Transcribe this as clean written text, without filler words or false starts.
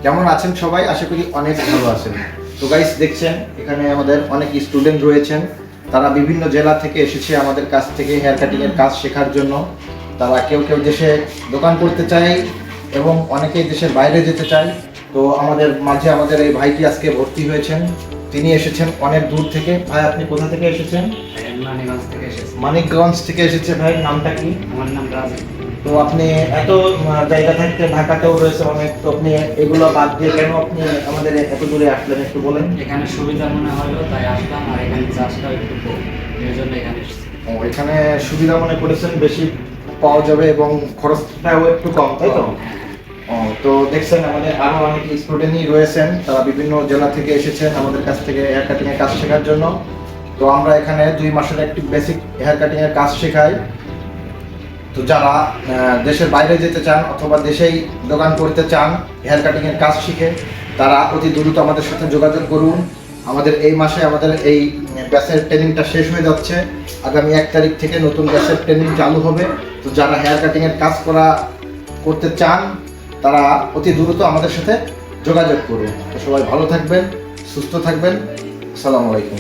কেমন আছেন সবাই? আশা করি অনেক ভালো আছেন। তো গাইস, দেখছেন এখানে আমাদের অনেক স্টুডেন্ট রয়েছেন। তারা বিভিন্ন জেলা থেকে এসেছে আমাদের কাছ থেকে হেয়ার কাটিং এর কাজ শেখার জন্য। তারা কেউ কেউ দেশে দোকান করতে চায় এবং অনেকেই দেশের বাইরে যেতে চায়। তো আমাদের মাঝে আমাদের এই ভাইটি আজকে ভর্তি হয়েছেন। তিনি এসেছেন অনেক দূর থেকে। ভাই, আপনি কোথা থেকে এসেছেন? মানিকগঞ্জ থেকে এসেছি। মানিকগঞ্জ থেকে এসেছে। ভাই, নামটা কি? আমার নাম রাজু। তো আপনি এত জায়গা থাকতে ঢাকাতেও রয়েছে অনেক, তো আপনি এগুলো বাদ দিয়ে কেন আপনি আমাদের এত দূরে আসলেন একটু বলেন। এখানে সুবিধা মনে হলো তাই আসলাম, আর এখানে চাষটা একটু কম, এই জন্য এখানে এসেছি। ও, এখানে সুবিধা মনে করেছেন, বেশি পাওয়া যাবে এবং খরচটাও একটু কম, তাই তো? ও, তো দেখছেন আমাদের আরো অনেক স্টুডেন্টই রয়েছেন। তারা বিভিন্ন জেলা থেকে এসেছেন আমাদের কাছ থেকে হেয়ার কাটিং এর কাজ শেখার জন্য। তো আমরা এখানে 2 মাসের একটি বেসিক হেয়ার কাটিং এর কাজ শেখাই। তো যারা দেশের বাইরে যেতে চান অথবা দেশেই দোকান করতে চান হেয়ার কাটিং এর কাজ শিখে, তারা অতি দ্রুত আমাদের সাথে যোগাযোগ করুন। আমাদের এই মাসে আমাদের এই ব্যাচের ট্রেনিংটা শেষ হয়ে যাচ্ছে। আগামী 1 তারিখ থেকে নতুন ব্যাচের ট্রেনিং চালু হবে। তো যারা হেয়ার কাটিং এর কাজ করতে চান, তারা অতি দ্রুত আমাদের সাথে যোগাযোগ করুন। তো সবাই ভালো থাকবেন, সুস্থ থাকবেন। আসসালামু আলাইকুম।